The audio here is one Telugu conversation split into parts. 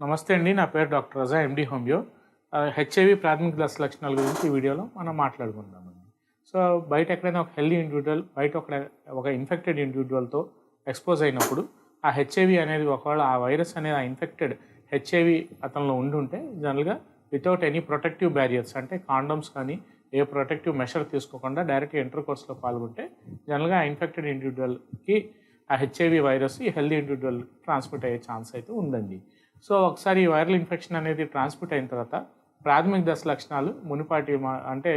నమస్తే అండి, నా పేరు డాక్టర్ రజా, ఎండి హోమియో. హెచ్ఐవి ప్రాథమిక దశ లక్షణాల గురించి ఈ వీడియోలో మనం మాట్లాడుకుందామండి. సో బయట ఎక్కడైనా ఒక హెల్దీ ఇండివిజువల్ బయట ఒక ఇన్ఫెక్టెడ్ ఇండివిజువల్తో ఎక్స్పోజ్ అయినప్పుడు ఆ హెచ్ఐవి అనేది ఒకవేళ ఆ వైరస్ అనేది ఆ ఇన్ఫెక్టెడ్ హెచ్ఐవి అతనిలో ఉండుంటే జనరల్గా వితౌట్ ఎనీ ప్రొటెక్టివ్ బ్యారియర్స్ అంటే కాండమ్స్ కానీ ఏ ప్రొటెక్టివ్ మెషర్ తీసుకోకుండా డైరెక్ట్గా ఇంటర్ కోర్స్లో పాల్గొంటే జనరల్గా ఆ ఇన్ఫెక్టెడ్ ఇండివిజువల్కి ఆ హెచ్ఐవి వైరస్ ఈ హెల్దీ ఇండివిజువల్ ట్రాన్స్మిట్ అయ్యే ఛాన్స్ అయితే ఉందండి. సో ఒకసారి ఈ వైరల్ ఇన్ఫెక్షన్ అనేది ట్రాన్స్మిట్ అయిన తర్వాత ప్రాథమిక దశ లక్షణాలు మునిపాటి అంటే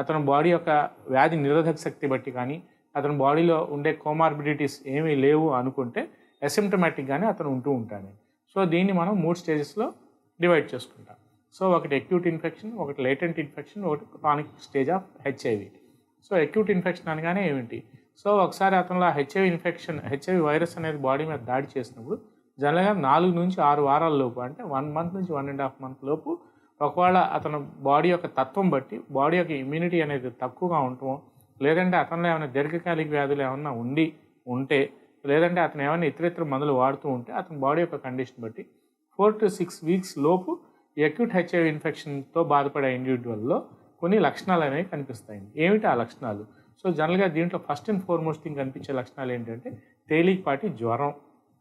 అతని బాడీ యొక్క వ్యాధి నిరోధక శక్తి బట్టి కానీ అతని బాడీలో ఉండే కోమార్బిడిటీస్ ఏమీ లేవు అనుకుంటే అసిమ్టమాటిక్గానే అతను ఉంటూ ఉంటాడు. సో దీన్ని మనం 3 స్టేజెస్లో డివైడ్ చేసుకుంటాం. సో ఒకటి అక్యూట్ ఇన్ఫెక్షన్, ఒకటి లేటెంట్ ఇన్ఫెక్షన్, ఒకటి chronic stage of HIV. So acute infection అనగానే ఏమిటి? సో ఒకసారి అతనిలో హెచ్ఐవి వైరస్ అనేది బాడీ మీద దాడి చేసినప్పుడు జనరల్గా 4 నుంచి 6 వారాల లోపు అంటే 1 మంత్ నుంచి 1.5 మంత్ లోపు ఒకవేళ అతను బాడీ యొక్క తత్వం బట్టి బాడీ యొక్క ఇమ్యూనిటీ అనేది తక్కువగా ఉండటం, లేదంటే అతనిలో ఏమైనా దీర్ఘకాలిక వ్యాధులు ఏమైనా ఉంటే లేదంటే అతను ఏమైనా ఇతరితర మందులు వాడుతూ ఉంటే అతని బాడీ యొక్క కండిషన్ బట్టి 4 to 6 వీక్స్ లోపు అక్యూట్ హెచ్ఐవి ఇన్ఫెక్షన్తో బాధపడే ఇండివిజువల్లో కొన్ని లక్షణాలు అనేవి కనిపిస్తాయి. ఏమిటి ఆ లక్షణాలు? సో జనరల్గా దీంట్లో ఫస్ట్ అండ్ ఫార్మోస్ట్ థింగ్ కనిపించే లక్షణాలు ఏంటంటే తేలికపాటి జ్వరం,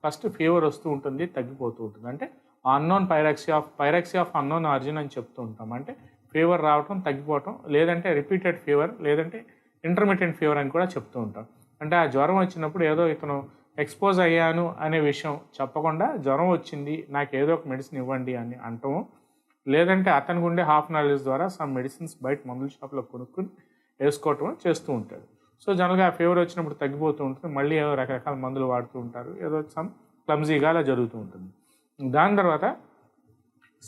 ఫస్ట్ ఫీవర్ వస్తూ ఉంటుంది, తగ్గిపోతూ ఉంటుంది. అంటే అన్నోన్ పైరాక్సీ ఆఫ్ అన్నోన్ ఆరిజిన్ అని చెప్తూ ఉంటాం. అంటే ఫీవర్ రావటం, తగ్గిపోవటం, లేదంటే రిపీటెడ్ ఫీవర్, లేదంటే ఇంటర్మిటెంట్ ఫీవర్ అని కూడా చెప్తూ ఉంటాం. అంటే ఆ జ్వరం వచ్చినప్పుడు ఏదో ఇతను ఎక్స్పోజ్ అయ్యాను అనే విషయం చెప్పకుండా జ్వరం వచ్చింది, నాకు ఏదో ఒక మెడిసిన్ ఇవ్వండి అని అంటాము, లేదంటే అతనికి ఉండే హాఫ్ నాలెడ్జ్ ద్వారా సమ్ మెడిసిన్స్ బయట మందుల షాప్లో కొనుక్కుని వేసుకోవటం చేస్తూ ఉంటాడు. సో జనరల్గా ఫీవర్ వచ్చినప్పుడు తగ్గిపోతూ ఉంటుంది, మళ్ళీ ఏదో రకరకాల మందులు వాడుతూ ఉంటారు, ఏదో సమ్ క్లమ్జీగా అలా జరుగుతూ ఉంటుంది. దాని తర్వాత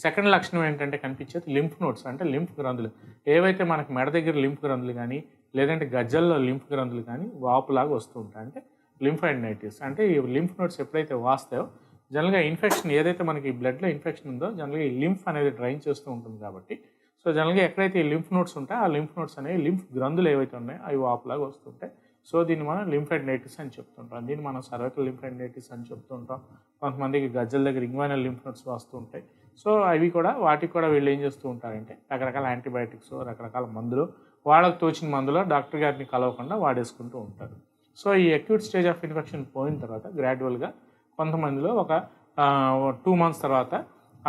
సెకండ్ లక్షణం ఏంటంటే కనిపించేది లింఫ్ నోడ్స్, అంటే లింఫ్ గ్రంథులు. ఏవైతే మనకి మెడ దగ్గర లింఫ్ గ్రంథులు కానీ లేదంటే గజ్జల్లో లింఫ్ గ్రంథులు కానీ వాపులాగా వస్తూ ఉంటాయి, అంటే లింఫాడినైటిస్. అంటే ఈ లింఫ్ నోడ్స్ ఎప్పుడైతే వాస్తాయో జనరల్గా ఇన్ఫెక్షన్ ఏదైతే మనకి బ్లడ్లో ఇన్ఫెక్షన్ ఉందో జనరల్గా ఈ లింఫ్ అనేది డ్రైన్ చేస్తూ ఉంటుంది కాబట్టి సో జనరల్గా ఎక్కడైతే ఈ లింఫ్ నోడ్స్ ఉంటాయో ఆ లింఫ్ నోడ్స్ అనేవి లింఫ్ గ్రంథులు ఏవైతే ఉన్నాయో అవి వాపులాగా వస్తుంటాయి. సో దీన్ని మనం లింఫాడినైటిస్ అని చెప్తుంటాం. దీన్ని మనం సర్వైకల్ లింఫాడినైటిస్ అని చెప్తుంటాం. కొంతమందికి గజ్జల దగ్గర ఇంగ్వైనల్ లింఫ్ నోడ్స్ వస్తూ ఉంటాయి. సో వాటికి కూడా వీళ్ళు ఏం చేస్తూ ఉంటారంటే రకరకాల యాంటీబయాటిక్స్, రకరకాల మందులు, వాళ్ళకు తోచిన మందులో డాక్టర్ గారిని కలవకుండా వాడేసుకుంటూ ఉంటారు. సో ఈ అక్యూట్ స్టేజ్ ఆఫ్ ఇన్ఫెక్షన్ పోయిన తర్వాత గ్రాడ్యువల్గా కొంతమందిలో ఒక 2 months తర్వాత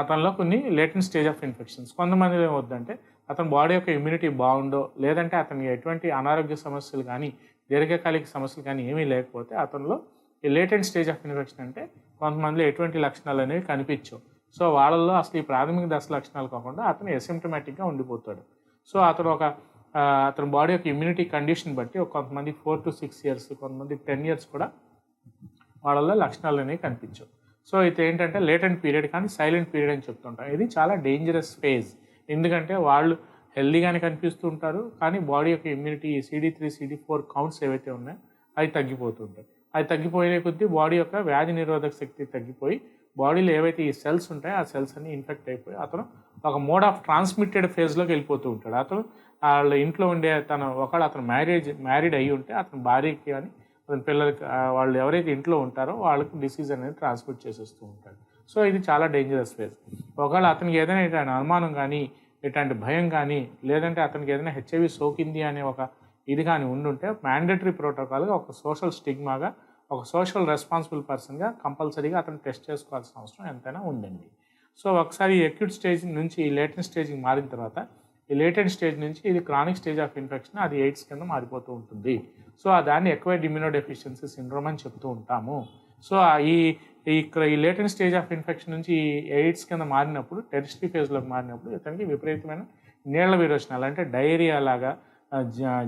అతనిలో కొన్ని లేటెంట్ స్టేజ్ ఆఫ్ ఇన్ఫెక్షన్స్, కొంతమందిలో ఏమవుతుందంటే అతని బాడీ యొక్క ఇమ్యూనిటీ బాగుండో లేదంటే అతనికి ఎటువంటి అనారోగ్య సమస్యలు కానీ దీర్ఘకాలిక సమస్యలు కానీ ఏమీ లేకపోతే అతనిలో ఈ లేటెంట్ స్టేజ్ ఆఫ్ ఇన్ఫెక్షన్ అంటే కొంతమందిలో ఎటువంటి లక్షణాలు అనేవి కనిపించవు. సో వాళ్ళల్లో అసలు ఈ ప్రాథమిక దశ లక్షణాలు కాకుండా అతను అసిమ్టమాటిక్గా ఉండిపోతాడు. సో అతని బాడీ యొక్క ఇమ్యూనిటీ కండిషన్ బట్టి కొంతమంది 4 to 6 years, కొంతమంది 10 years కూడా వాళ్ళల్లో లక్షణాలు అనేవి కనిపించవు. సో ఇది ఏంటంటే లేటెంట్ పీరియడ్ కానీ సైలెంట్ పీరియడ్ అని చెప్తుంటాం. ఇది చాలా డేంజరస్ ఫేజ్, ఎందుకంటే వాళ్ళు హెల్దీగానే కనిపిస్తూ ఉంటారు కానీ బాడీ యొక్క ఇమ్యూనిటీ CD3, CD4 కౌంట్స్ ఏవైతే ఉన్నాయో అవి తగ్గిపోతుంటాయి. అవి తగ్గిపోయే కొద్దీ బాడీ యొక్క వ్యాధి నిరోధక శక్తి తగ్గిపోయి బాడీలో ఏవైతే ఈ సెల్స్ ఉంటాయో ఆ సెల్స్ అన్ని ఇన్ఫెక్ట్ అయిపోయి అతను ఒక మోడ్ ఆఫ్ ట్రాన్స్మిటెడ్ ఫేజ్లోకి వెళ్ళిపోతూ ఉంటాడు. అతను వాళ్ళ ఇంట్లో ఉండే ఒకవేళ అతను మ్యారీడ్ అయ్యి ఉంటే అతని భార్యకి కానీ అతని పిల్లలకి వాళ్ళు ఎవరైతే ఇంట్లో ఉంటారో వాళ్ళకి డిసీజ్ అనేది ట్రాన్స్మిట్ చేసేస్తూ ఉంటాడు. సో ఇది చాలా డేంజరస్ ఫేజ్. ఒకవేళ అతనికి ఏదైనా ఇట్లాంటి అనుమానం కానీ ఇట్లాంటి భయం కానీ లేదంటే అతనికి ఏదైనా హెచ్ఐవి సోకింది అనే ఒక ఇది కానీ ఉండుంటే మ్యాండేటరీ ప్రోటోకాల్గా ఒక సోషల్ స్టిగ్మాగా ఒక సోషల్ రెస్పాన్సిబుల్ పర్సన్గా కంపల్సరీగా అతను టెస్ట్ చేసుకోవాల్సిన అవసరం ఎంతైనా ఉందండి. సో ఒకసారి ఈ అక్యూట్ స్టేజ్ నుంచి ఈ లేటెంట్ స్టేజ్కి మారిన తర్వాత ఈ లేటెంట్ స్టేజ్ నుంచి ఇది క్రానిక్ స్టేజ్ ఆఫ్ ఇన్ఫెక్షన్, అది ఎయిడ్స్ కింద మారిపోతూ ఉంటుంది. సో దాన్ని ఎక్వైర్డ్ ఇమ్యూనోడెఫిషియన్సీ సిండ్రోమ్ అని చెప్తూ ఉంటాము. సో ఈ లేటెంట్ స్టేజ్ ఆఫ్ ఇన్ఫెక్షన్ నుంచి ఎయిడ్స్ కింద మారినప్పుడు టెరిస్ట్రీ ఫేజ్లోకి మారినప్పుడు ఇతనికి విపరీతమైన నీళ్ల విరోచనాలు అంటే డయేరియా లాగా,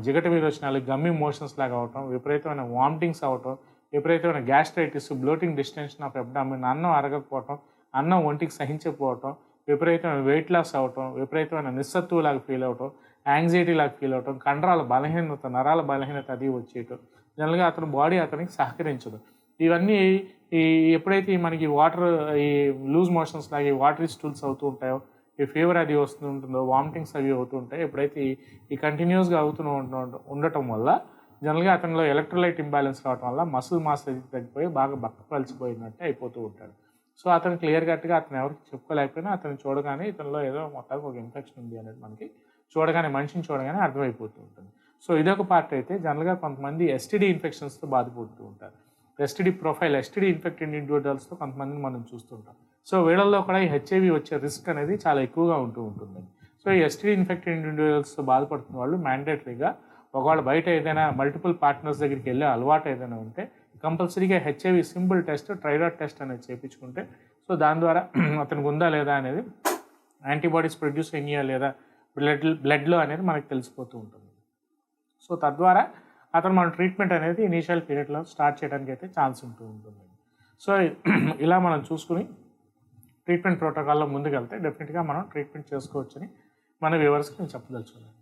జిగట విరోచనాలు, గమ్మి మోషన్స్ లాగా అవటం, విపరీతమైన వామిటింగ్స్ అవటం, విపరీతమైన gastritis, bloating, distension of abdomen, అన్నం అరగకపోవటం, అన్నం ఒంటికి సహించకపోవటం, విపరీతమైన వెయిట్ లాస్ అవటం, విపరీతమైన నిస్సత్తువులాగా ఫీల్ అవటం, యాంగ్జైటీ లాగా ఫీల్ అవటం, కండరాల బలహీనత, నరాల బలహీనత అది వచ్చేయటం, జనరల్గా అతని బాడీ అతనికి సహకరించదు. ఇవన్నీ ఎప్పుడైతే మనకి ఈ లూజ్ మోషన్స్ లాగా ఈ వాటరీ స్టూల్స్ అవుతూ ఉంటాయో, ఈ ఫీవర్ అది వస్తూ ఉంటుందో, వామిటింగ్స్ అవి అవుతూ ఉంటాయి, ఎప్పుడైతే ఈ కంటిన్యూస్గా అవుతూ ఉండటం వల్ల జనరల్గా అతనిలో ఎలక్ట్రోలైట్ ఇంబ్యాలెన్స్ రావడం వల్ల మసిల్ మాస్ అది తగ్గిపోయి బాగా బక్క పలిచిపోయినట్టే అయిపోతూ ఉంటాడు. సో అతను క్లియర్ కట్గా అతను ఎవరికి చెప్పుకోలేకపోయినా అతను చూడగానే ఇతనిలో ఏదో మొత్తానికి ఒక ఇన్ఫెక్షన్ ఉంది అనేది మనకి చూడగానే మనిషిని చూడగానే అర్థమైపోతూ ఉంటుంది. సో ఇదొక పార్ట్ అయితే జనరల్గా కొంతమంది ఎస్టీడీ ఇన్ఫెక్షన్స్తో బాధపడుతూ ఉంటారు. ఎస్టీడీ ఇన్ఫెక్టెడ్ ఇండివిజువల్స్తో కొంతమందిని మనం చూస్తుంటాం. సో వీళ్ళల్లో కూడా ఈ హెచ్ఐవి వచ్చే రిస్క్ అనేది చాలా ఎక్కువగా ఉంటూ ఉంటుంది. సో ఈ ఎస్టీడీ ఇన్ఫెక్టెడ్ ఇండివిజువల్స్తో బాధపడుతున్న వాళ్ళు మ్యాండేటరీగా ఒకవేళ బయట ఏదైనా మల్టిపుల్ పార్ట్నర్స్ దగ్గరికి వెళ్ళే అలవాటు ఏదైనా ఉంటే కంపల్సరీగా హెచ్ఐవి సింపుల్ టెస్ట్, ట్రైడాట్ టెస్ట్ అనేది చేయించుకుంటే సో దాని ద్వారా అతనికి ఉందా లేదా అనేది యాంటీబాడీస్ ప్రొడ్యూస్ అయినాయా లేదా బ్లడ్లో అనేది మనకు తెలిసిపోతూ ఉంటుంది. సో తద్వారా అతను మన ట్రీట్మెంట్ అనేది ఇనీషియల్ పీరియడ్లో స్టార్ట్ చేయడానికి అయితే ఛాన్స్ ఉంటూ ఉంటుంది. సో ఇలా మనం చూసుకుని ట్రీట్మెంట్ ప్రోటోకాల్లో ముందుకు వెళ్తే డెఫినెట్గా మనం ట్రీట్మెంట్ చేసుకోవచ్చని మన వ్యూవర్స్కి నేను చెప్పదలుచుకున్నాను.